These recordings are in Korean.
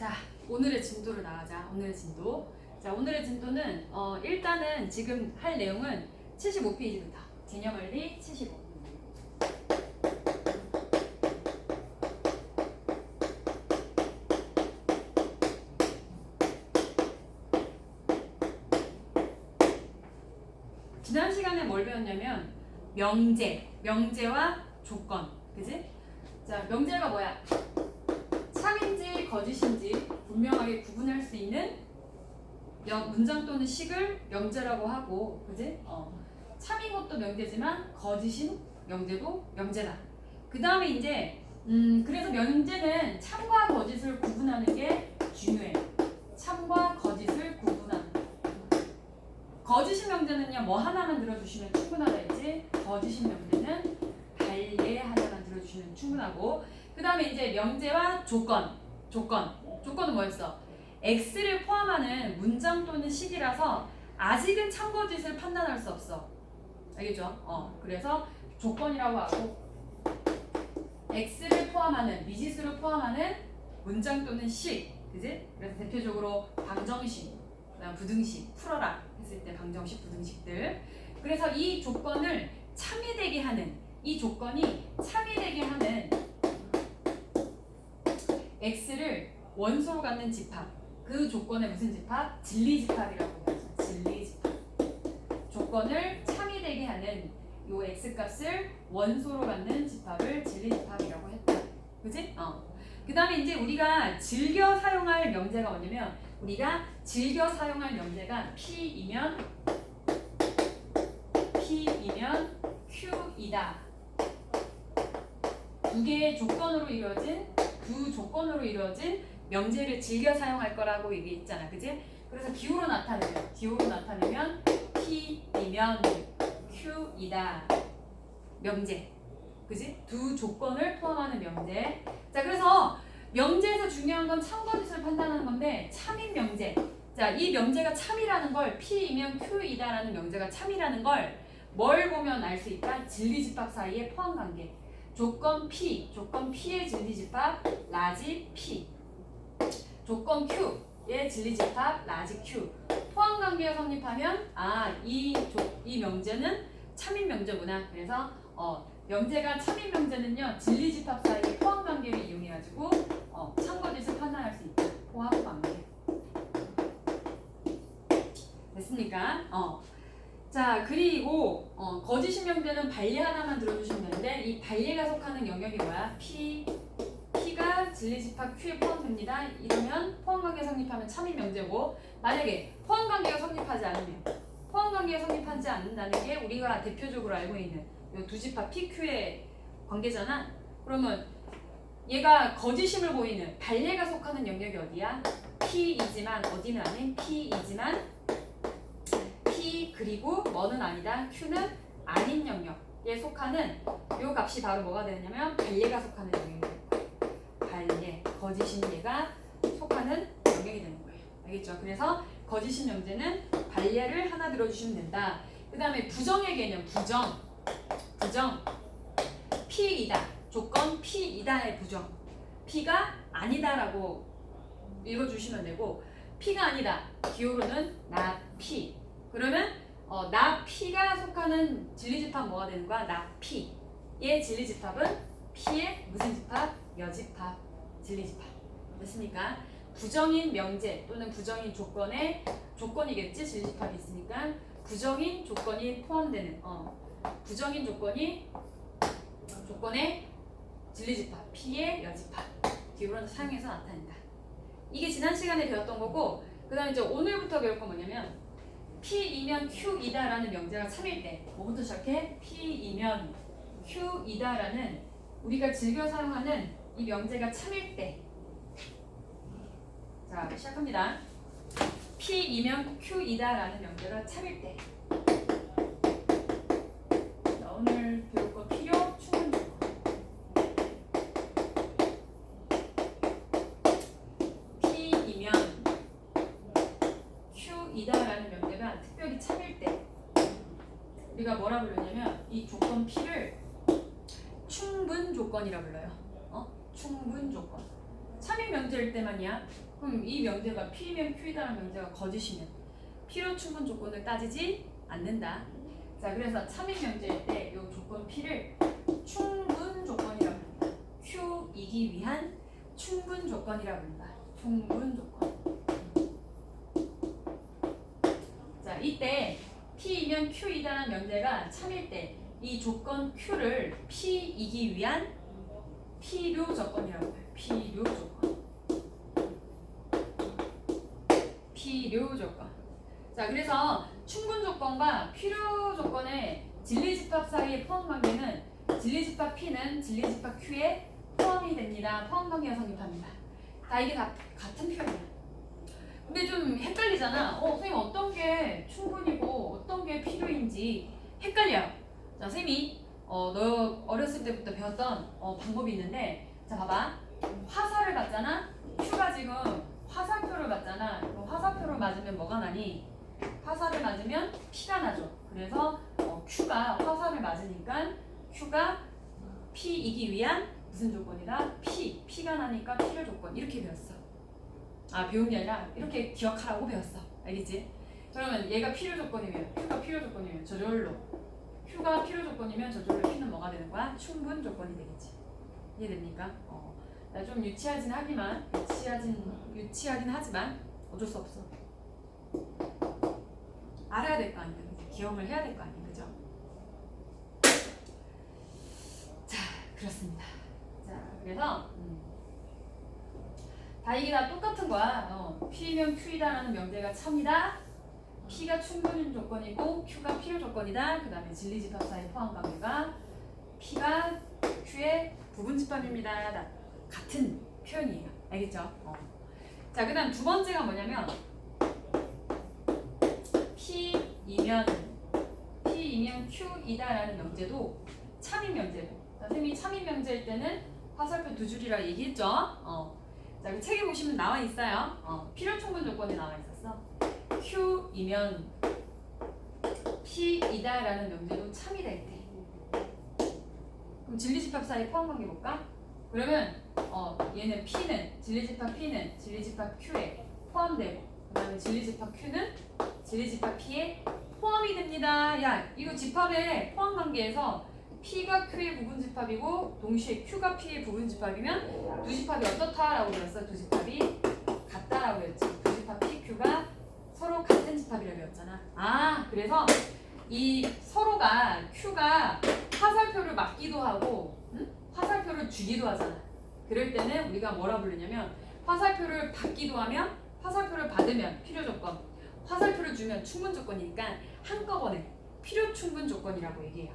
자, 오늘의 진도로 나가자. 오늘의 진도. 자, 오늘의 진도는 일단은 지금 할 내용은 75페이지부터. 개념원리 75. 지난 시간에 뭘 배웠냐면 명제와 조건. 그지? 자, 명제가 뭐야? 참인지 거짓인지 분명하게 구분할 수 있는 문장 또는 식을 명제라고 하고, 그지? 참인 것도 명제지만 거짓인 명제도 명제다. 그 다음에 이제 그래서 명제는 참과 거짓을 구분하는 게 중요해. 참과 거짓을 구분하는. 거짓인 명제는요, 뭐 하나만 들어주시면 충분하다 했지. 거짓인 명제는 발예 하나만 들어주시면 충분하고. 그 다음에 이제 명제와 조건은 뭐였어? X를 포함하는 문장 또는 식이라서 아직은 참거짓을 판단할 수 없어. 알겠죠? 그래서 조건이라고 하고, X를 포함하는, 미지수를 포함하는 문장 또는 식, 그지? 그래서 대표적으로 방정식, 그다음 부등식, 풀어라 했을 때 방정식, 부등식들. 그래서 이 조건을 참이되게 하는, 이 조건이 참이되게 하는 X를 원소로 갖는 집합, 그 조건의 무슨 집합? 진리집합이라고 해요. 진리집합. 조건을 참이되게 하는 요 X값을 원소로 갖는 집합을 진리집합이라고 했다. 그지? 그 다음에 이제 우리가 즐겨 사용할 명제가 뭐냐면, 우리가 즐겨 사용할 명제가 P이면 Q이다. 두 개의 조건으로 이루어진, 두 조건으로 이루어진 명제를 즐겨 사용할 거라고 얘기했잖아. 그지? 그래서 기호로 나타내면 P이면 Q이다. 명제. 그지? 두 조건을 포함하는 명제. 자, 그래서 명제에서 중요한 건 참거짓을 판단하는 건데, 참인 명제. 자, 이 명제가 참이라는 걸, P이면 Q이다라는 명제가 참이라는 걸 뭘 보면 알 수 있다? 진리집합 사이의 포함관계. 조건 P의 진리집합 라지 P. 조건 Q의 진리집합 라지 Q. 포함관계가 성립하면 이 명제는 참인 명제구나. 그래서 명제가 참인 명제는요, 진리집합 사이의 포함관계를 이용해가지고 참거짓을 판단할 수 있다. 포함관계. 됐습니까? 자, 그리고 거짓인 명제는 발예 하나만 들어주시면 되는데, 이 발예가 속하는 영역이 뭐야? P가 진리집합 Q에 포함됩니다. 이러면 포함관계가 성립하면 참인 명제고, 만약에 포함관계가 성립하지 않는다는 게 우리가 대표적으로 알고 있는 이 두 집합 PQ의 관계잖아. 그러면 얘가 거짓임을 보이는 발예가 속하는 영역이 어디야? P이지만 어디는 아닌 P이지만 P 그리고 뭐는 아니다. Q는 아닌 영역에 속하는 요 값이 바로 뭐가 되냐면 발예가 속하는 영역입니다. 발예, 거짓인 예가 속하는 영역이 되는 거예요. 알겠죠? 그래서 거짓인 명제는 발예를 하나 들어주시면 된다. 그 다음에 부정의 개념, 부정. P이다. 조건 P이다의 부정. P가 아니다라고 읽어주시면 되고, P가 아니다. 기호로는 not P. 그러면 not P가 속하는 진리집합 뭐가 되는 거야? not P의 진리집합은 P의 무슨 집합? 여집합. 진리집합. 됐습니까? 부정인 명제 또는 부정인 조건의 조건이겠지? 진리집합이 있으니까 부정인 조건이 포함되는 부정인 조건의 진리집합 P의 여집합 기호로 사용해서 나타낸다. 이게 지난 시간에 배웠던 거고, 그 다음에 이제 오늘부터 배울 건 뭐냐면, P이면 Q이다라는 명제가 참일 때 뭐부터 시작해? P이면 Q이다라는 우리가 즐겨 사용하는 이 명제가 참일 때. 자, 시작합니다. P이면 Q이다라는 명제가 참일 때. 자, 오늘 배울 거 필요 충분 조건. P이면 Q이다라는 명제가 특별히 참일 때 우리가 뭐라 부르냐면, 이 조건 P를 충분 조건이라 불러요. 충분 조건. 참인 명제일 때만이야. 그럼 이 명제가 P면 Q이다라는 명제가 거짓이면 필요 충분 조건을 따지지 않는다. 자, 그래서 참인 명제일 때 이 조건 P를 충분 조건이라고 부른다. Q이기 위한 충분 조건이라고 부른다. 충분 조건. 자, 이때 P이면 Q이다라는 명제가 참일 때 이 조건 Q를 P이기 위한 필요 조건이라고 해요. 필요 조건. 필요 조건. 자, 그래서 충분 조건과 필요 조건의 진리집합 사이의 포함 관계는 진리집합 P는 진리집합 Q에 포함이 됩니다. 포함 관계가 성립합니다. 이게 다 같은 표현이야. 근데 좀 헷갈리잖아. 선생님 어떤 게 충분이고 어떤 게 필요인지 헷갈려요. 자, 선생님이 너 어렸을 때부터 배웠던 방법이 있는데, 자, 봐봐. 화살을 봤잖아. Q가 지금 화살표를 봤잖아. 화살표를 맞으면 뭐가 나니? 화살을 맞으면 P가 나죠. 그래서 Q가 화살을 맞으니까 Q가 P이기 위한 무슨 조건이다? P가 나니까 필요 조건. 이렇게 배웠어. 배운 게 아니라 이렇게 기억하라고 배웠어. 알겠지? 그러면 얘가 필요 조건이면, Q가 필요 조건이면 저절로, Q가 필요 조건이면 저절로 P는 뭐가 되는 거야? 충분 조건이 되겠지. 이해됩니까? 좀 유치하긴 하지만 어쩔 수 없어. 알아야 될 거 아니야. 기억을 해야 될 거 아니야. 그죠? 자, 그렇습니다. 자, 그래서 이게 다 똑같은 거야. P면 Q이다라는 명제가 참이다. P가 충분 조건이고 Q가 필요 조건이다. 그 다음에 진리집합 사이 포함 관계가 P가 Q의 부분집합입니다. 같은 표현이에요. 알겠죠? 자, 그 다음 두 번째가 뭐냐면 P이면 Q이다라는 명제도 참인 명제도. 자, 선생님이 참인 명제일 때는 화살표 두 줄이라 얘기했죠? 자, 그 책에 보시면 나와 있어요. 필요 충분 조건이 나와 있었어. Q이면 P이다라는 명제도 참이 될 때. 그럼 진리집합 사이 포함 관계 볼까? 그러면 얘는 P는 진리집합 Q에 포함되고, 그 다음에 진리집합 Q는 진리집합 P에 포함이 됩니다. 야, 이거 집합의 포함 관계에서 P가 Q의 부분집합이고 동시에 Q가 P의 부분집합이면 두 집합이 어떻다라고 배웠어? 두 집합이 같다라고 했지. 두 집합 P, Q가 서로 같은 집합이라고 배웠잖아. 그래서 이 서로가 Q가 화살표를 맞기도 하고 화살표를 주기도 하잖아. 그럴 때는 우리가 뭐라 부르냐면 화살표를 받기도 하면, 화살표를 받으면 필요 조건, 화살표를 주면 충분 조건이니까 한꺼번에 필요 충분 조건이라고 얘기해요.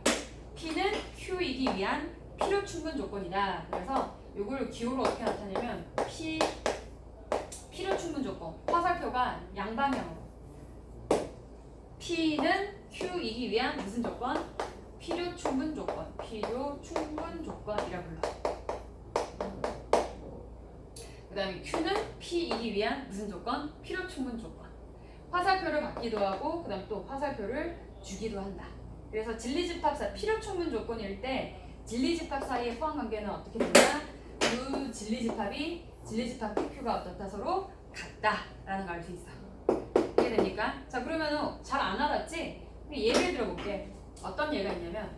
P는 Q이기 위한 필요 충분 조건이다. 그래서 이걸 기호로 어떻게 나타내냐면 필요 충분 조건, 화살표가 양방향으로. P는 Q이기 위한 무슨 조건? 필요 충분 조건, 필요 충분 조건이라고 불러. 그 다음에 Q는 P이기 위한 무슨 조건? 필요 충분 조건. 화살표를 받기도 하고, 그 다음 또 화살표를 주기도 한다. 그래서 진리집합 필요 충분 조건일 때 진리집합 사이의 포함 관계는 어떻게 된다? 그 진리집합 PQ가 어떻다? 서로 같다라는 걸 알 수 있어. 이해됩니까? 자, 그러면 잘 안 알았지? 예를 들어볼게. 어떤 예가 있냐면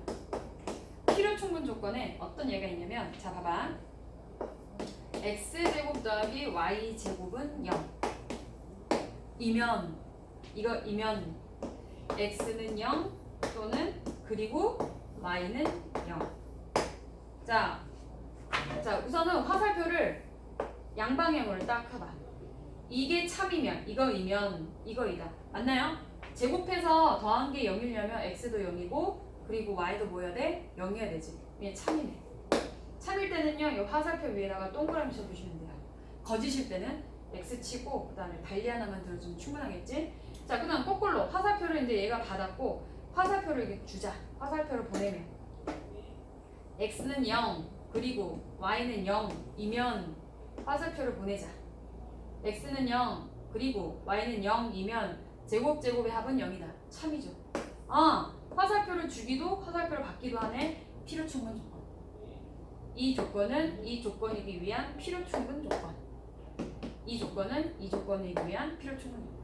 필요 충분 조건에 어떤 예가 있냐면, 자, 봐봐. x제곱 더하기 y제곱은 0 이면 x는 0 또는 그리고 y는 0. 자, 우선은 화살표를 양방향으로 딱 해봐. 이게 참이면 이거이다. 맞나요? 제곱해서 더한 게 0이려면 x도 0이고 그리고 y도 뭐여야 돼? 0이어야 되지. 이게 참이네. 참일 때는요, 이 화살표 위에다가 동그라미 쳐주시면 돼요. 거짓일 때는 x 치고 그 다음에 달리 하나만 들어주면 충분하겠지? 자, 그 다음 거꾸로 화살표를 이제 얘가 받았고 화살표를 이렇게 주자. 화살표를 보내면 x는 0 그리고 y는 0이면 화살표를 보내자. x는 0 그리고 y는 0이면 제곱의 합은 0이다. 참이죠. 화살표를 주기도 화살표를 받기도 하네. 필요 충분 조건. 이 조건은 이 조건이기 위한 필요 충분 조건. 이 조건은 이 조건을 위한 필요 충분 조건.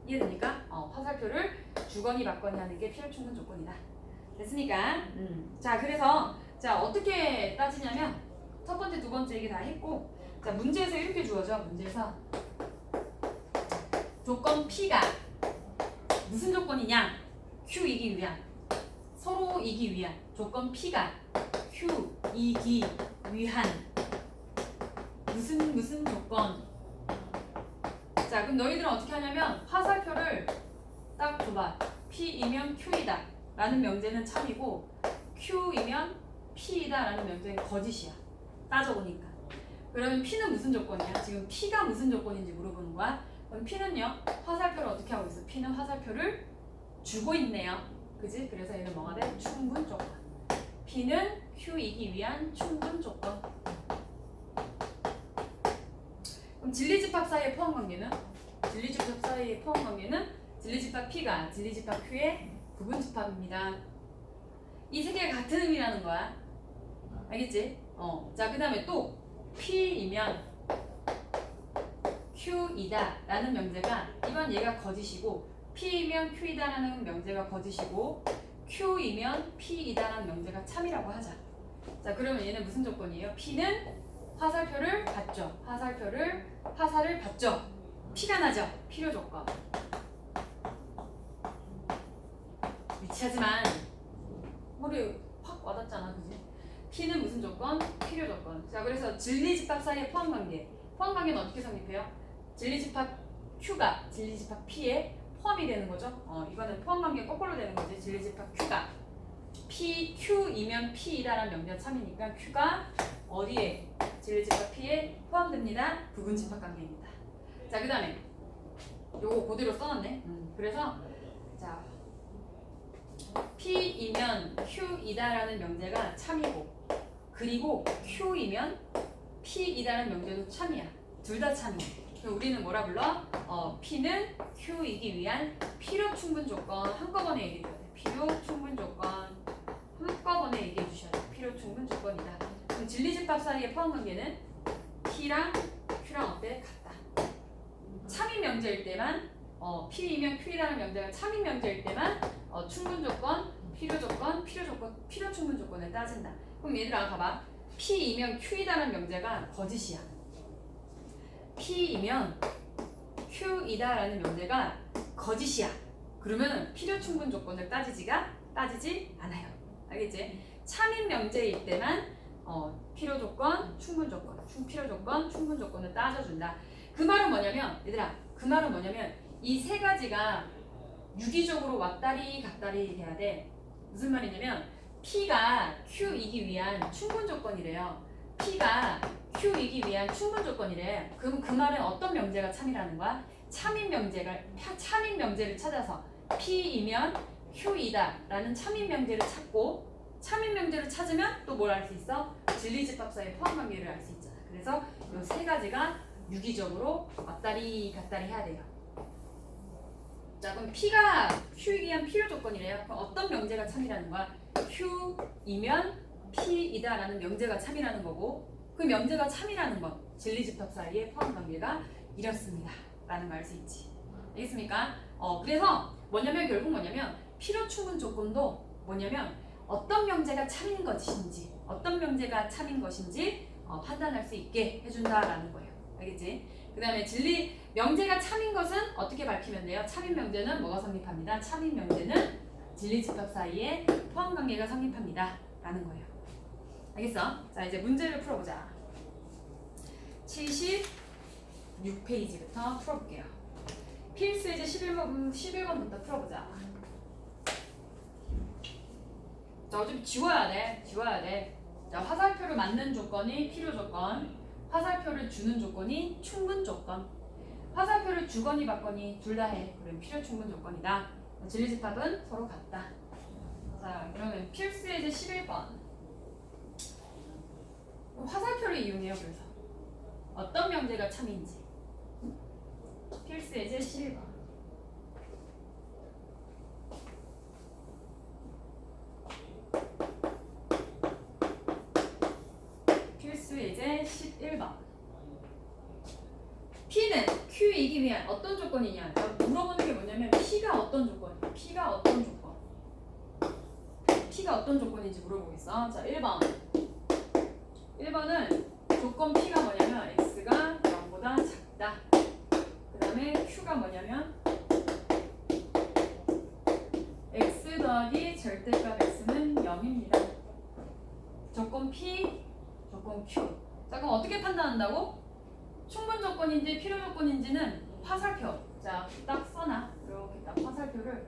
이해됩니까? 화살표를 주거니 받거니 하는 게 필요 충분 조건이다. 됐습니까? 자, 그래서 자 어떻게 따지냐면 첫 번째, 두 번째 얘기 다 했고, 자 문제에서 이렇게 주어져. 문제에서 조건 P가 무슨 조건이냐? Q 이기 위한, 서로 이기 위한 조건 P가 Q 이기 위한 무슨 조건. 자 그럼 너희들은 어떻게 하냐면 화살표를 딱 줘봐. P이면 Q이다 라는 명제는 참이고 Q이면 P이다 라는 명제는 거짓이야. 따져보니까. 그러면 P는 무슨 조건이야? 지금 P가 무슨 조건인지 물어보는 거야. 그럼 P는요 화살표를 어떻게 하고 있어? P는 화살표를 주고 있네요. 그지? 그래서 얘는 뭐가 돼? 충분 조건. P는 Q이기 위한 충분 조건. 그럼 진리집합 사이의 포함 관계는? 진리집합 사이의 포함 관계는 진리집합 P가 진리집합 Q의 부분집합입니다. 이 세 개가 같은 의미라는 거야. 알겠지? 자, 그 다음에 또 P이면 Q이다 라는 명제가, 이번 얘가 거짓이고, P이면 Q이다 라는 명제가 거짓이고, Q이면 P이다 라는 명제가 참이라고 하자. 자, 그러면 얘는 무슨 조건이에요? P는 화살표를 받죠. 화살을 받죠. P가 나죠. 필요 조건. 위치하지만 머리 확 와닿잖아, 그지? P는 무슨 조건? 필요 조건. 자, 그래서 진리집합 사이의 포함 관계. 포함 관계는 어떻게 성립해요? 진리집합 Q가 진리집합 P에 포함이 되는 거죠. 이거는 포함 관계 거꾸로 되는 거지. 진리집합 Q가 P, Q이면 P이다라는 명제가 참이니까 Q가 어디에? 진리집합 P에 포함됩니다. 부분집합 관계입니다. 자, 그 다음에 요거 그대로 써놨네. 그래서 자 P이면 Q이다라는 명제가 참이고, 그리고 Q이면 P이다라는 명제도 참이야. 둘 다 참이야. 우리는 뭐라 불러? P는 Q이기 위한 필요 충분 조건. 한꺼번에 얘기해 줘야 돼. 필요 충분 조건. 한꺼번에 얘기해 주셔야 돼. 필요 충분 조건이다. 그럼 진리집합 사이의 포함 관계는 P랑 Q랑 어때? 같다. 참인 명제일 때만, P이면 Q이라는 명제가 참인 명제일 때만 충분 조건, 필요 조건, 필요 충분 조건을 따진다. 그럼 얘들아 봐봐. P이면 Q이다라는 명제가 거짓이야. P이면 Q이다라는 명제가 거짓이야. 그러면 필요 충분 조건을 따지지 않아요. 알겠지? 참인 명제일 때만 필요 조건, 충분 조건, 필요 조건, 충분 조건을 따져준다. 그 말은 뭐냐면, 얘들아, 그 말은 뭐냐면 이 세 가지가 유기적으로 왔다리 갔다리 돼야 돼. 무슨 말이냐면 P가 Q이기 위한 충분 조건이래요. P가 Q이기 위한 충분 조건이래. 그럼 그 말은 어떤 명제가 참이라는 거야? 참인 명제를 찾아서 P이면 Q이다 라는 참인 명제를 찾고, 참인 명제를 찾으면 또 뭘 알 수 있어? 진리집합 사이의 포함 관계를 알 수 있잖아. 그래서 이 세 가지가 유기적으로 왔다리 갔다리 해야 돼요. 자, 그럼 P가 Q이기 위한 필요 조건이래요. 그럼 어떤 명제가 참이라는 거야? Q이면 P이다 라는 명제가 참이라는 거고, 그 명제가 참이라는 건 진리집합 사이의 포함 관계가 이렇습니다 라는 걸 알 수 있지. 알겠습니까? 그래서 결국 뭐냐면 필요 충분 조건도 뭐냐면 어떤 명제가 참인 것인지, 판단할 수 있게 해준다라는 거예요. 알겠지? 그 다음에 명제가 참인 것은 어떻게 밝히면 돼요? 참인 명제는 뭐가 성립합니다? 참인 명제는 진리집합 사이에 포함 관계가 성립합니다 라는 거예요. 알겠어? 자, 이제 문제를 풀어보자. 76페이지부터 풀어볼게요. 필수 예제 11번부터 풀어보자. 자, 좀 지워야 돼. 자, 화살표를 맞는 조건이 필요 조건, 화살표를 주는 조건이 충분 조건. 화살표를 주거니 받거니 둘 다 해. 그럼 필요 충분 조건이다. 진리집합은 서로 같다. 자, 그러면 필수 예제 11번. 화살표를 이용해요. 그래서 어떤 명제가 참인지. 필수 예제 11번. 필수 예제 11번. P는 Q이기 위한 어떤 조건이냐? 물어보는 게 뭐냐면 P가 어떤 조건이야? P가 어떤 조건? P가 어떤 조건인지 물어보겠어. 자, 1번. 1번은 조건 P가 뭐냐면 X가 0보다 작다. 그 다음에 Q가 뭐냐면 X 더하기 절대값 X는 0입니다. 조건 P, 조건 Q. 자, 그럼 어떻게 판단한다고? 충분 조건인지 필요 조건인지는 화살표. 자, 딱 써놔. 이렇게 딱 화살표를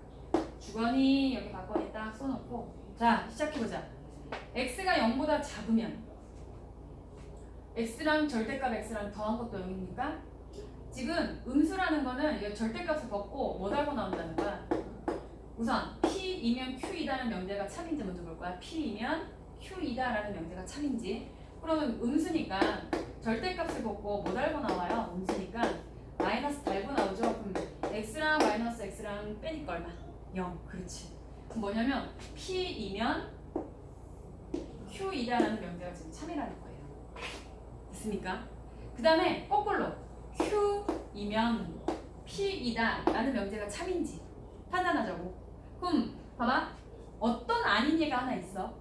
주거니 여기 받거니 딱 써놓고. 자, 시작해보자. X가 0보다 작으면 X랑 절대값 X랑 더한 것도 0입니까? 지금 음수라는 거는 이 절대값을 벗고 뭐 달고 나온다는 거야? 우선 P이면 Q이다라는 명제가 참인지 먼저 볼 거야. P이면 Q이다라는 명제가 참인지. 그러면 음수니까 절대값을 벗고 뭐 달고 나와요? 음수니까 마이너스 달고 나오죠. 그럼 X랑 마이너스 X랑 빼니까 얼마? 0. 그렇지. 그럼 뭐냐면 P이면 Q이다라는 명제가 지금 참이라는 거예요. 됐습니까? 그 다음에 거꾸로 Q이면 P이다라는 명제가 참인지 판단하자고. 그럼 봐봐. 어떤 아닌 얘가 하나 있어.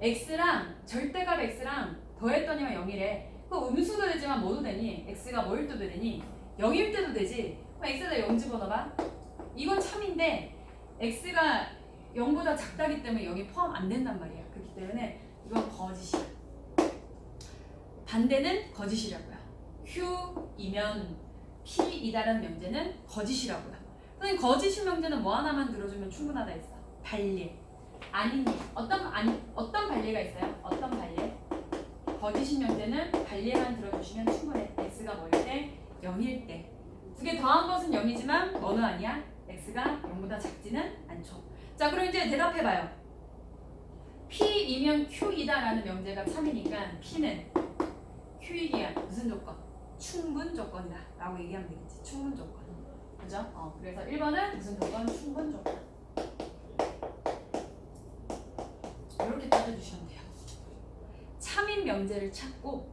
X랑 절대값 X랑 더했더니만 0이래. 그럼 음수도 되지만 뭐도 되니? X가 뭐일 때도 되니? 0일 때도 되지. 그럼 X에다 0 집어넣어봐. 이건 참인데 X가 0보다 작다기 때문에 0이 포함 안 된단 말이야. 그렇기 때문에 이건 거짓이야. 반대는 거짓이라고요. Q이면 P이다라는 명제는 거짓이라고요. 선생님 거짓인 명제는 뭐 하나만 들어주면 충분하다 했어. 반례. 아닌 일. 어떤 반례가 있어요? 어떤 반례? 거짓인 명제는 반례만 들어주시면 충분해. X가 뭐일 때? 0일 때. 두 개 더한 것은 0이지만 뭐는 아니야? X가 0보다 작지는 않죠. 자, 그럼 이제 대답해봐요. P이면 Q이다라는 명제가 참이니까 P는 Q이기 위한 무슨 조건? 충분 조건이다 라고 얘기하면 되겠지. 충분 조건. 그죠? 그래서 1번은 무슨 조건? 충분 조건. 이렇게 따져주시면 돼요. 참인 명제를 찾고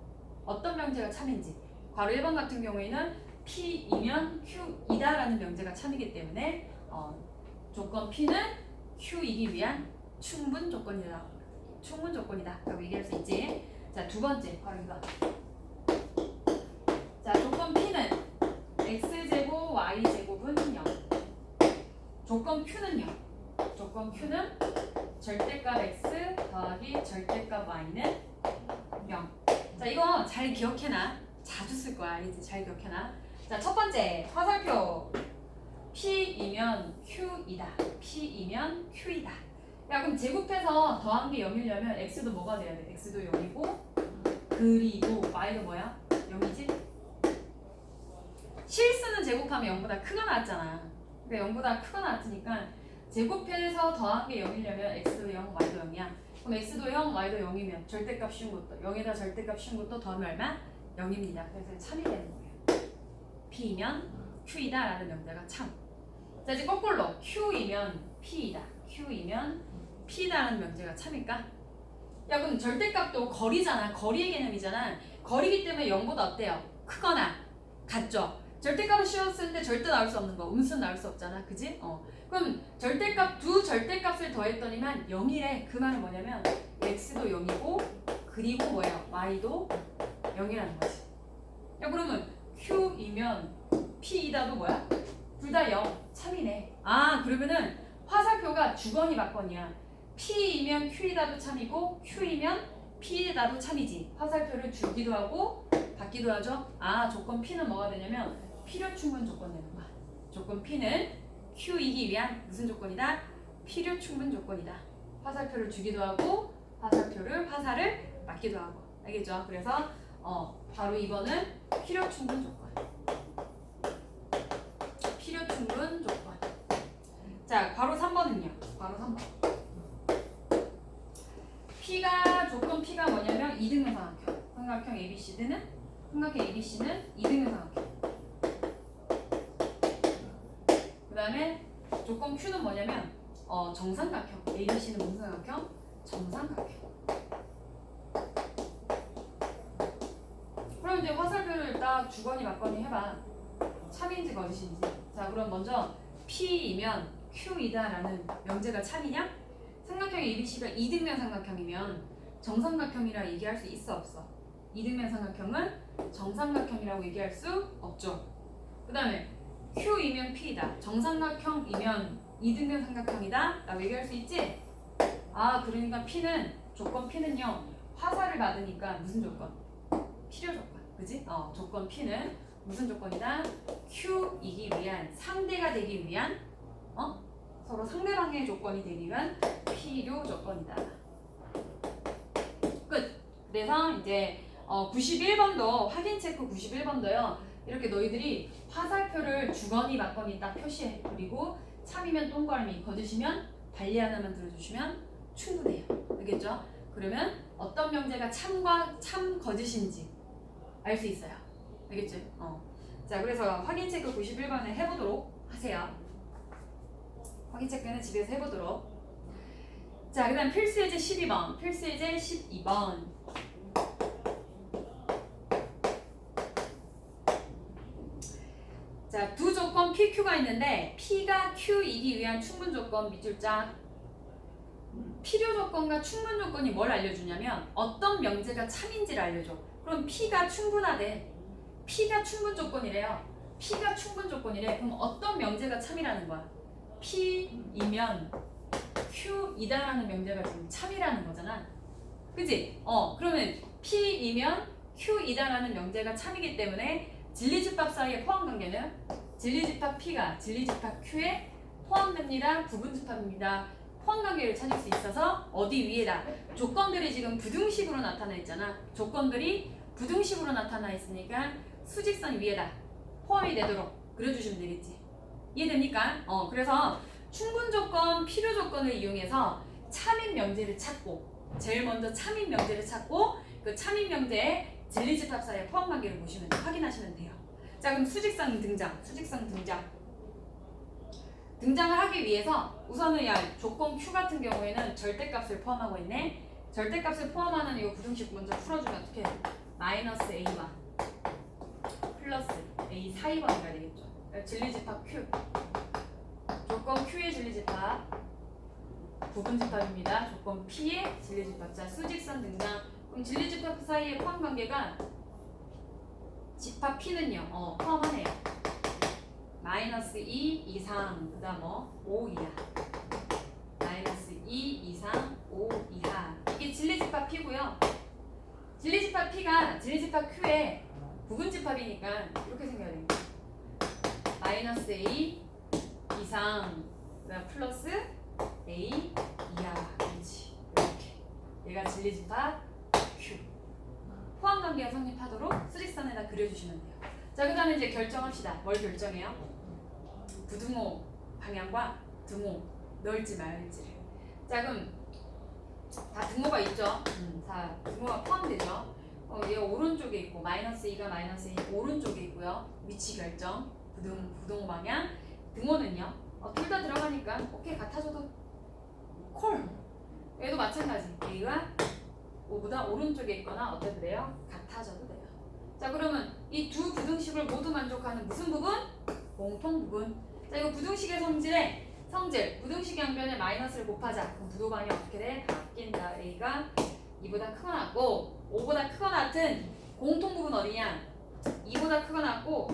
어떤 명제가 참인지. 바로 1번 같은 경우에는 P이면 Q이다라는 명제가 참이기 때문에 조건 P는 Q이기 위한 충분 조건이다. 충분 조건이다 라고 얘기할 수 있지. 자, 두 번째 바로 이거. 자, 조건 P는 X제곱 Y제곱은 0. 조건 Q는요. 조건 Q는 절대값 X 더하기 절대값 Y는 0. 자, 이거 잘 기억해놔. 자주 쓸 거야. 알겠지? 잘 기억해놔. 자, 첫 번째 화살표. P이면 Q이다. P이면 Q이다. 야, 그럼 제곱해서 더한 게 0이려면 X도 뭐가 돼야 돼? X도 0이고 그리고 Y도 뭐야? 0이지? 실수는 제곱하면 0보다 크가 나왔잖아. 그러니까 0보다 크가 나왔으니까 제곱해서 더한 게 0이려면 X도 0, Y도 0이야. 그럼 X도 0, Y도 0이면 절대값 쉬운 것도 0에다 절대값 쉬운 것도 더하면 얼마? 0입니다. 그래서 참이 되는 거예요. P이면 Q이다 라는 명제가 참. 자, 이제 거꾸로 Q이면 P이다. Q이면 P이다 라는 명제가 참일까? 야, 그럼 절대값도 거리잖아. 거리의 개념이잖아. 거리기 때문에 0보다 어때요? 크거나 같죠? 절대값을 씌웠을 때 절대 나올 수 없는 거. 음수는 나올 수 없잖아. 그지? 그럼 절대값 두 절대값을 더했더니만 0이래. 그 말은 뭐냐면 X도 0이고 그리고 뭐야? Y도 0이라는 거지. 야, 그러면 Q이면 P이다도 뭐야? 둘 다 0. 참이네. 아, 그러면은 화살표가 주거니 받거니야. P이면 Q이다도 참이고 Q이면 P이다도 참이지. 화살표를 주기도 하고 받기도 하죠. 아, 조건 P는 뭐가 되냐면 필요 충분 조건 되는 거야. 조건 P는 Q이기 위한 무슨 조건이다? 필요 충분 조건이다. 화살표를 주기도 하고 화살을 받기도 하고. 알겠죠? 그래서 바로 2번은 필요 충분 조건. 필요 충분 조건. 자, 바로 3번은요. 바로 3번. 조건 P가 뭐냐면 이등변 삼각형. 삼각형 ABC는 2등변 삼각형. 그 다음에 조건 Q는 뭐냐면 정삼각형. ABC는 무슨 삼각형? 정삼각형. 그럼 이제 화살표를 딱 딱 주거니 받거니 해봐. 참인지 거짓인지. 자, 그럼 먼저 P이면 Q이다라는 명제가 참이냐? 삼각형 ABC가 이등변 삼각형이면 정삼각형이라 얘기할 수 있어 없어? 이등변 삼각형은 정삼각형이라고 얘기할 수 없죠. 그 다음에 Q이면 P이다. 정삼각형이면 이등변 삼각형이다 라고 얘기할 수 있지? 아, 그러니까 P는 조건 P는요 화살을 받으니까 무슨 조건? 필요 조건. 그지? 조건 P는 무슨 조건이다? Q이기 위한, 상대가 되기 위한, 서로 상대방의 조건이 되기 위한 필요 조건이다. 끝. 그래서 이제 91번도 확인 체크 91번도요. 이렇게 너희들이 화살표를 주거니 받거니 딱 표시해. 그리고 참이면 동그라미, 거짓이면 달리 하나만 들어주시면 충분해요. 알겠죠? 그러면 어떤 명제가 참과 참 거짓인지 알 수 있어요. 알겠죠? 자, 그래서 확인 체크 91번을 해보도록 하세요. 확인 체크는 집에서 해보도록. 자, 그 다음 필수 예제 12번. 필수 예제 12번. 자, 두 조건 PQ가 있는데 P가 Q이기 위한 충분 조건 밑줄 짝. 필요 조건과 충분 조건이 뭘 알려주냐면 어떤 명제가 참인지를 알려줘. 그럼 P가 충분하대. P가 충분 조건이래요. P가 충분 조건이래. 그럼 어떤 명제가 참이라는 거야? P이면 Q이다라는 명제가 지금 참이라는 거잖아. 그치? 그러면 P이면 Q이다라는 명제가 참이기 때문에 진리집합 사이의 포함관계는 진리집합 P가 진리집합 Q에 포함됩니다. 부분집합입니다. 포함관계를 찾을 수 있어서 어디 위에다 조건들이 지금 부등식으로 나타나 있잖아. 조건들이 부등식으로 나타나 있으니까 수직선 위에다 포함이 되도록 그려주시면 되겠지. 이해됩니까? 그래서 충분 조건, 필요 조건을 이용해서 참인 명제를 찾고 제일 먼저 참인 명제를 찾고 그 참인 명제의 진리집합 사이의 포함관계를 보시면 확인하시면 돼요. 자, 그럼 수직선 등장. 등장을 하기 위해서 우선은 조건 Q 같은 경우에는 절대값을 포함하고 있네. 절대값을 포함하는 이 부등식 먼저 풀어주면 어떻게 돼? 마이너스 A1 플러스 A 사이번이가 되겠죠. 진리집합 Q. 조건 Q의 진리집합 부분집합입니다. 조건 P의 진리집합. 자, 수직선 등장. 그럼 진리집합 사이의 포함관계가 집합 P는요. 포함하네요. 마이너스 2 이상 그 다음 5 이하. 마이너스 2 이상 5 이하. 이게 진리집합 P고요. 진리집합 P가 진리집합 Q의 부분집합이니까 이렇게 생겨야 됩니다. 마이너스 A 이상 그다음 플러스 A 이하. 그렇지. 이렇게. 얘가 진리집합 Q. 포함관계가 성립하도록 수직선에다 그려주시면 돼요. 자, 그 다음에 이제 결정합시다. 뭘 결정해요? 부등호 방향과 등호 넣을지 말지를. 자, 그럼 다 등호가 있죠? 다 등호가 포함되죠? 얘 오른쪽에 있고 마이너스 2가 마이너스 2 오른쪽에 있고요. 위치 결정 부등호 방향. 등호는요? 둘 다 들어가니까 오케이 같아져도 콜. 얘도 마찬가지. A가 5보다 오른쪽에 있거나 어때도 돼요? 같아져도 돼요. 자, 그러면 이 두 부등식을 모두 만족하는 무슨 부분? 공통 부분. 자, 이거 부등식의 성질 부등식 양변에 마이너스를 곱하자. 그럼 부도방이 어떻게 돼? 바뀐다. A가 2보다 크거나 같고 5보다 크거나 같은 공통 부분 어디냐? 2보다 크거나 같고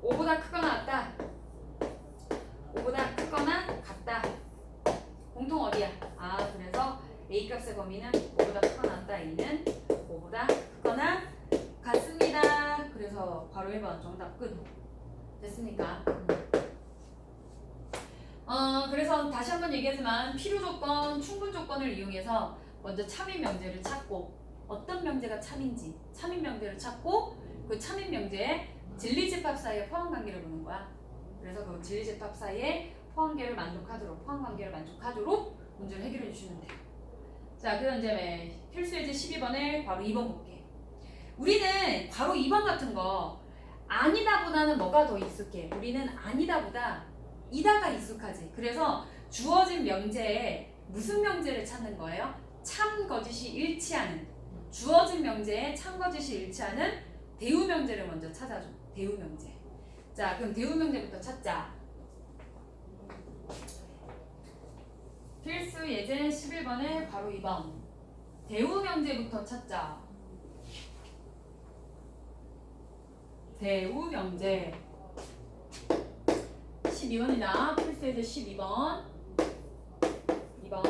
5보다 크거나 같다. 5보다 크거나 같다. 공통 어디야? 그래서 A 값의 범위는 5보다 크거나 같다. A는 5보다 크거나 같습니다. 그래서 바로 1번 정답 끝. 됐습니까? 그래서 다시 한번 얘기하지만 필요 조건, 충분 조건을 이용해서 먼저 참인 명제를 찾고 어떤 명제가 참인지 참인 명제를 찾고 그 참인 명제의 진리집합 사이의 포함관계를 보는 거야. 그래서 그 진리집합 사이의 포함관계를 만족하도록 문제를 해결해 주시면 돼요. 자, 그다음 이제 필수 예제 12번을 바로 2번 볼게. 우리는 바로 2번 같은 거 아니다보다는 뭐가 더 익숙해? 우리는 아니다보다 이다가 익숙하지. 그래서 주어진 명제에 무슨 명제를 찾는 거예요? 참 거짓이 일치하는 주어진 명제에 참거짓이 일치하는 대우명제를 먼저 찾아줘. 대우명제. 자, 그럼 대우명제부터 찾자. 필수 예제 11번에 바로 2번. 대우명제부터 찾자. 대우명제 12번이다. 필수 예제 12번. 2번.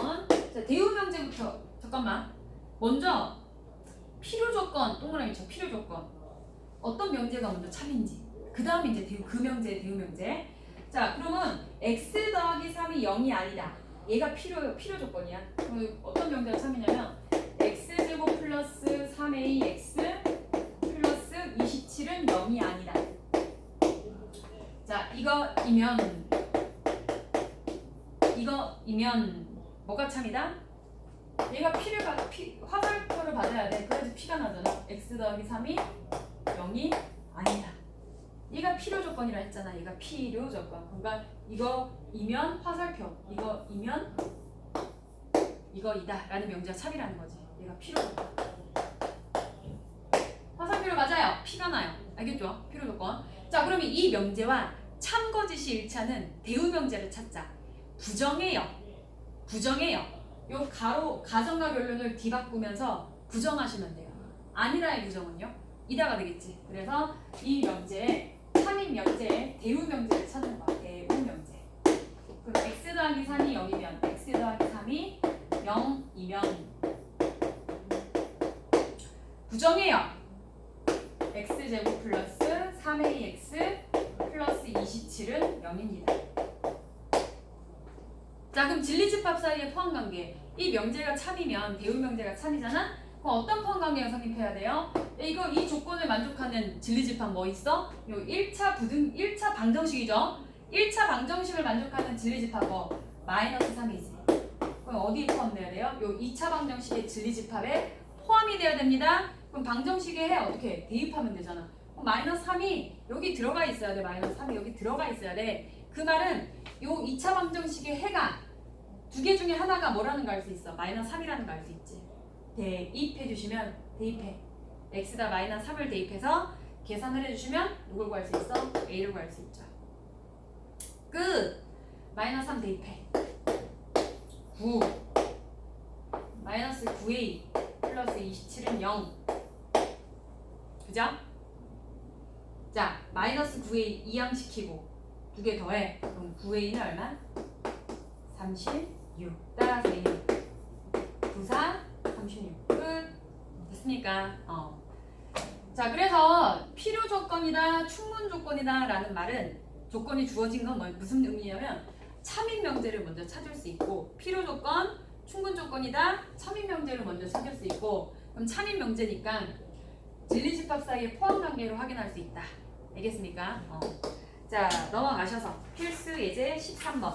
자, 대우명제부터 잠깐만. 먼저 필요조건 동그라미 쳐. 필요조건. 어떤 명제가 먼저 참인지. 그 다음에 이제 그 명제의 대우명제. 자, 그러면 x 더하기 3이 0이 아니다. 얘가 필요조건이야. 어떤 명제가 참이냐면 x제곱 플러스 3ax 플러스 27은 0이 아니다. 자, 이거이면 뭐가 참이다? 얘가 화살표를 받아야 돼. 그래야지 P가 나잖아. x 더하기 3이 0이 아니다. 얘가 필요조건이라 했잖아. 얘가 필요조건. 그러니까 이거이면 화살표, 이거이면 이거이다 라는 명제가 참이라는 거지. 얘가 필요조건. 화살표를 맞아요. P가 나요. 알겠죠? 필요조건. 자, 그러면 이 명제와 참거짓이 일치하는 대우명제를 찾자. 부정해요. 요 가정과 결론을 뒤바꾸면서 부정하시면 돼요. 아니다의 부정은요? 이다가 되겠지. 그래서 이 명제에 참인 명제에 대우명제를 찾는 거야. 대우명제. 그럼 x 더하기 3이 0이면 x 더하기 3이 0이면 부정해요. x제곱 플러스 3ax 플러스 27은 0입니다. 자, 그럼 진리집합 사이의 포함관계. 이 명제가 참이면 대우명제가 참이잖아? 그럼 어떤 포함관계가 성립해야 돼요? 이 조건을 만족하는 진리집합 뭐 있어? 요 1차 방정식이죠? 1차 방정식을 만족하는 진리집합 뭐? 마이너스 3이지. 그럼 어디에 포함돼야 돼요? 요 2차 방정식의 진리집합에 포함이 돼야 됩니다. 그럼 방정식에 어떻게 대입하면 되잖아. 그럼 마이너스 3이 여기 들어가 있어야 돼. 마이너스 3이 여기 들어가 있어야 돼. 그 말은 요 2차 방정식의 해가 두 개 중에 하나가 뭐라는 거 알 수 있어? 마이너스 3이라는 거 알 수 있지. 대입해 주시면 대입해. x다 마이너스 3을 대입해서 계산을 해주시면 누굴 구할 수 있어? a를 구할 수 있죠. 끝! 마이너스 3 대입해. 9 마이너스 9a 플러스 27은 0. 그죠? 자, 마이너스 9a 이항시키고 두 개 더해. 그럼 9a는 얼마? 36. 따라서 a 9, 4, 36. 끝. 됐습니까? 자, 그래서 필요 조건이다, 충분 조건이다 라는 말은 조건이 주어진 건 무슨 의미냐면 참인 명제를 먼저 찾을 수 있고 필요 조건, 충분 조건이다, 참인 명제를 먼저 찾을 수 있고 그럼 참인 명제니까 진리집합 사이의 포함관계로 확인할 수 있다. 알겠습니까? 자, 넘어가셔서 필수 예제 13번.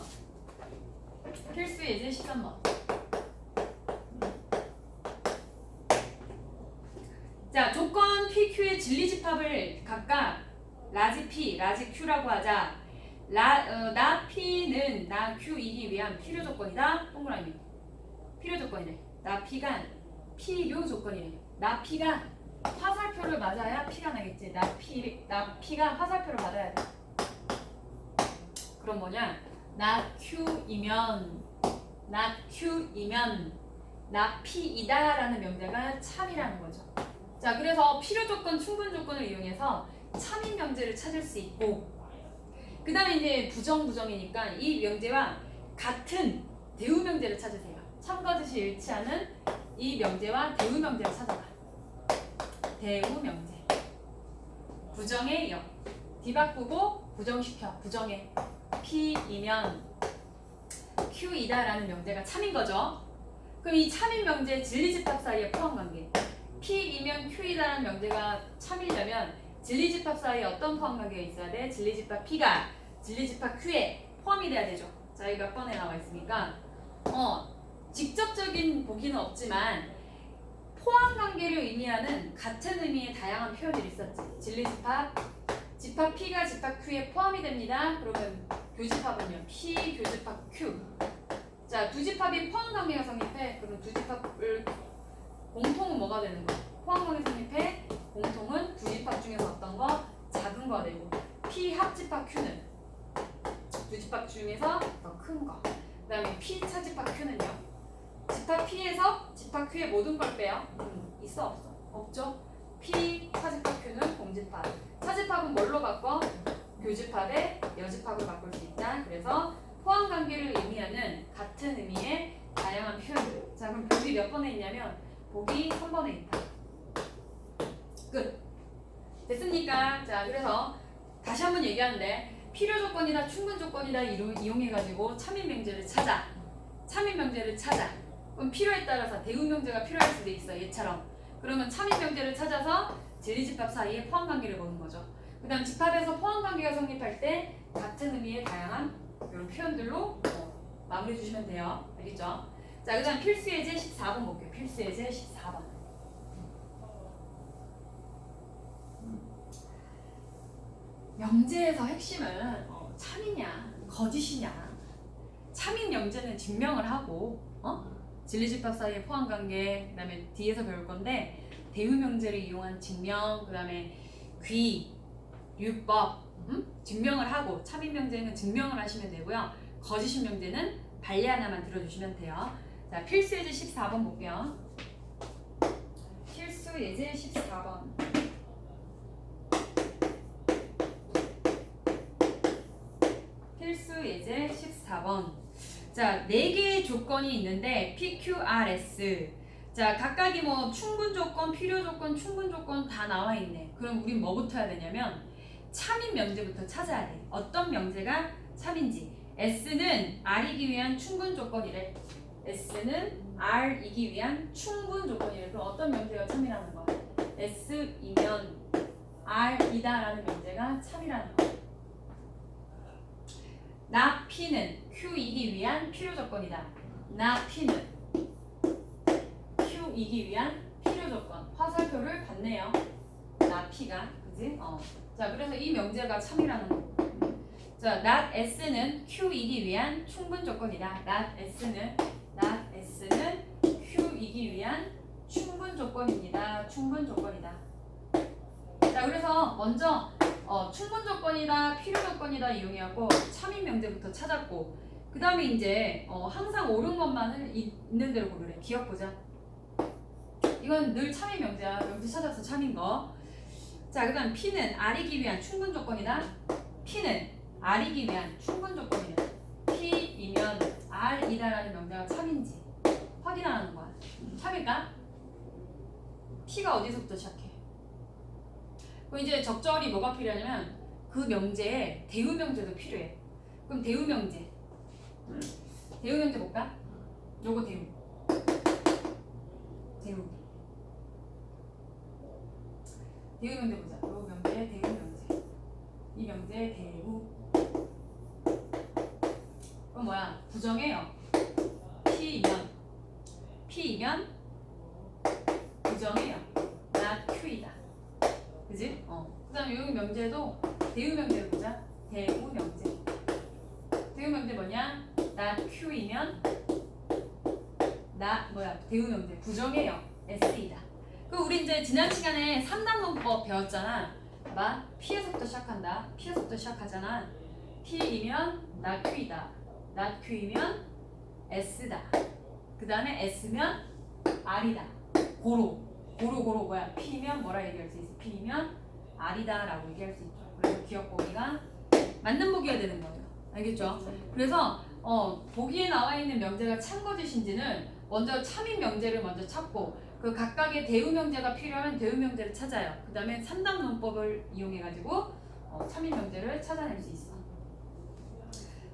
필수 예제 13번. 자, 조건 PQ의 진리집합을 각각 라지 P, 라지 Q라고 하자. 나 P는 나 Q이기 위한 필요 조건이다. 동그라미. 필요 조건이래. 나 P가 필요 조건이래. 나 P가 화살표를 맞아야 P가 나겠지. 나 P가 화살표를 받아야 돼. 그럼 뭐냐? 나 Q이면 나 P이다 라는 명제가 참이라는 거죠. 자, 그래서 필요 조건, 충분 조건을 이용해서 참인 명제를 찾을 수 있고 그 다음에 이제 부정이니까 이 명제와 같은 대우 명제를 찾으세요. 참거짓이 일치하는 이 명제와 대우 명제를 찾아봐. 대우 명제. 부정의 0. 뒤바꾸고 부정시켜. 부정해. P이면 Q이다 라는 명제가 참인 거죠. 그럼 이 참인 명제 진리집합 사이의 포함관계. P이면 Q이다 라는 명제가 참이려면 진리집합 사이에 어떤 포함관계가 있어야 돼? 진리집합 P가 진리집합 Q에 포함이 돼야 되죠. 자, 이거 몇 번에 나와 있습니까? 직접적인 보기는 없지만 포함관계를 의미하는 같은 의미의 다양한 표현들이 있었지. 진리집합, 집합 P가 집합 Q에 포함이 됩니다. 그러면 교집합은요? P 교집합 Q. 자, 두 집합이 포함관계가 성립해. 그럼 두 집합을 공통은 뭐가 되는 차집합 Q는 두 집합 중에서 더 큰 거. 그다음에 P 차집합 Q는요. 집합 P에서 집합 Q의 모든 걸 빼요. 있어 없어? 없죠. P 차집합 Q는 공집합. 차집합은 뭘로 바꿔? 교집합에 여집합을 바꿀 수 있다. 그래서 포함 관계를 의미하는 같은 의미의 다양한 표현들. 자, 그럼 보기 몇 번에 있냐면 보기 3번에 있다. 끝. 됐습니까? 자, 그래서 다시 한번 얘기하는데 필요 조건이다, 충분 조건이다 이용해가지고 참인 명제를 찾아. 참인 명제를 찾아. 그럼 필요에 따라서 대응 명제가 필요할 수도 있어. 얘처럼. 그러면 참인 명제를 찾아서 진리집합 사이에 포함 관계를 보는 거죠. 그 다음 집합에서 포함 관계가 성립할 때 같은 의미의 다양한 이런 표현들로 마무리해 주시면 돼요. 알겠죠? 자, 그 다음 필수 예제 14번 볼게요. 필수 예제 14번. 명제에서 핵심은 참이냐 거짓이냐. 참인 명제는 증명을 하고 진리집합 사이의 포함 관계, 그 다음에 뒤에서 배울 건데 대우 명제를 이용한 증명, 그 다음에 귀, 유법 증명을 하고 참인 명제는 증명을 하시면 되고요. 거짓인 명제는 발리 하나만 들어주시면 돼요. 자, 필수 예제 14번 볼게요. 필수 예제 14번. 필수 예제 14번. 자, 4개의 조건이 있는데 PQRS. 자, 각각이 뭐 충분 조건, 필요 조건, 충분 조건 다 나와 있네. 그럼 우린 뭐부터 해야 되냐면 참인 명제부터 찾아야 돼. 어떤 명제가 참인지. S는 R이기 위한 충분 조건이래. S는 R이기 위한 충분 조건이래. 그럼 어떤 명제가 참이라는 거야? S이면 R이다라는 명제가 참이라는 거야. 나 P는 Q이기 위한 필요 조건이다. 나 P는 Q이기 위한 필요 조건. 화살표를 받네요. 나 P가. 그지? 자, 그래서 이 명제가 참이라는 거. 자, not S는 Q이기 위한 충분 조건이다. not S는 Q이기 위한 충분 조건입니다. 충분 조건이다. 자, 그래서 먼저 충분 조건이다, 필요 조건이다 이용해갖고 참인 명제부터 찾았고, 그 다음에 이제 항상 옳은 것만을 있는 대로 고르래. 기억 보자. 이건 늘 참인 명제야. 명제 찾아서 참인 거. 자, 그 다음 P는 R이기 위한 충분 조건이다. P는 R이기 위한 충분 조건이다. P이면 R이다라는 명제가 참인지 확인하는 거야. 참일까? P가 어디서부터 시작해? 그럼 이제 적절히 뭐가 필요하냐면 그 명제에 대우 명제도 필요해. 그럼 대우 명제. 대우 명제 볼까? 요거 대우. 대우. 대우 명제 보자. 요 명제, 대우 명제. 이 명제, 대우. 그럼 뭐야? 부정해요. P이면 부정해요. not Q이다. 그지? 그 다음에 요 명제도 대우 명제를 보자. 대우 명제. 대우 명제 뭐냐? not Q이면 대우 명제 부정해요. S이다. 그 우리 이제 지난 시간에 3단 문법 배웠잖아. 봐봐. P에서부터 시작한다. P에서부터 시작하잖아. P이면 not Q이다. not Q이면 S다. 그 다음에 S면 R이다. 고로 뭐야? P면 뭐라 얘기할 수 있어? P면 R이다 라고 얘기할 수 있죠. 그래서 기억 보기가 맞는 보기가 되는 거예요. 알겠죠? 그래서 보기에 나와 있는 명제가 참거짓인지는 먼저 참인 명제를 먼저 찾고, 그 각각의 대우 명제가 필요하면 대우 명제를 찾아요. 그 다음에 3단 문법을 이용해가지고 참인 명제를 찾아낼 수 있어.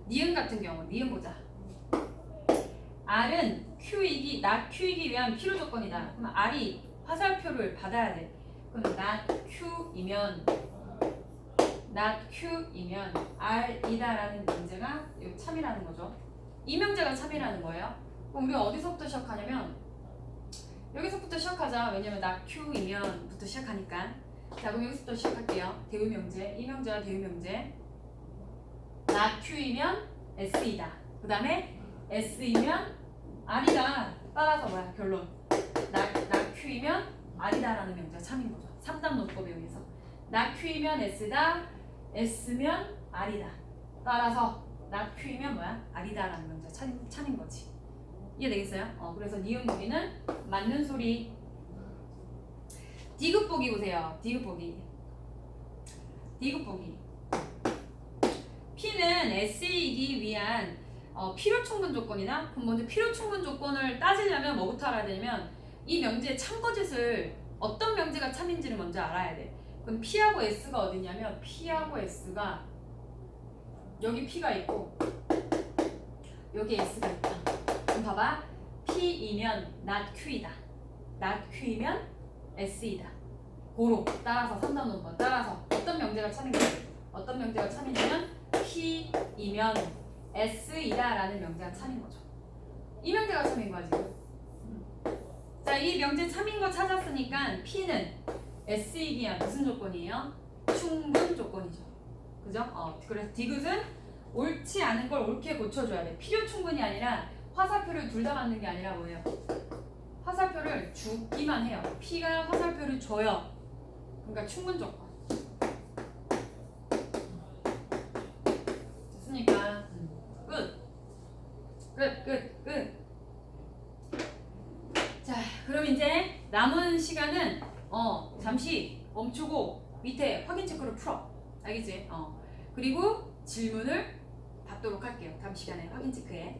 니은 같은 경우, 니은 보자. R은 not Q이기 위한 필요 조건이다. 그럼 R이 화살표를 받아야 돼. 그럼 not Q이면 R이다라는 명제가 참이라는 거죠. 이 명제가 참이라는 거예요. 그럼 우리가 어디서부터 시작하냐면 여기서부터 시작하자. 왜냐면 not Q이면부터 시작하니까. 자, 그럼 여기서부터 시작할게요. 대우 명제. 이 명제가 대우 명제. not Q이면 S이다. 그 다음에 S이면 R이다. 따라서 뭐야? 결론. not Q이면 R이다라는 명제가 참인 거죠. 3단 문법에 의해서. not Q이면 S다. S면 R이다. 따라서 not Q이면 뭐야? R이다라는 명제가 차는 거지. 이해되겠어요? 그래서 니은 보기는 맞는 소리. 디귿 보기 보세요. 디귿 보기. 디귿 보기. P는 S이기 위한 필요 충분 조건이다. 그럼 먼저 필요 충분 조건을 따지려면 뭐부터 알아야 되냐면 이 명제의 참거짓을 어떤 명제가 참인지를 먼저 알아야 돼. 그럼 P하고 S가 어디냐면 P하고 S가 여기 P가 있고 여기 S가 있다. 그럼 봐봐. P이면 not Q이다. not Q이면 S이다. 고로 따라서 3단 논법 따라서 어떤 명제가 참인지 어떤 명제가 참이냐면 P이면 S이다 라는 명제가 참인 거죠. 이 명제가 참인 거야 지금. 자, 이 명제 참인 거 찾았으니까 P는 S이기 위한 무슨 조건이에요? 충분 조건이죠. 그죠? 그래서 디귿은 옳지 않은 걸 옳게 고쳐줘야 돼. 필요 충분이 아니라 화살표를 둘 다 맞는 게 아니라 뭐예요? 화살표를 주기만 해요. P가 화살표를 줘요. 그러니까 충분 조건. 됐습니까? 끝. 자, 그럼 이제 남은 시간은 잠시 멈추고 밑에 확인 체크를 풀어. 알겠지? 그리고 질문을 받도록 할게요. 다음 시간에 확인 체크해.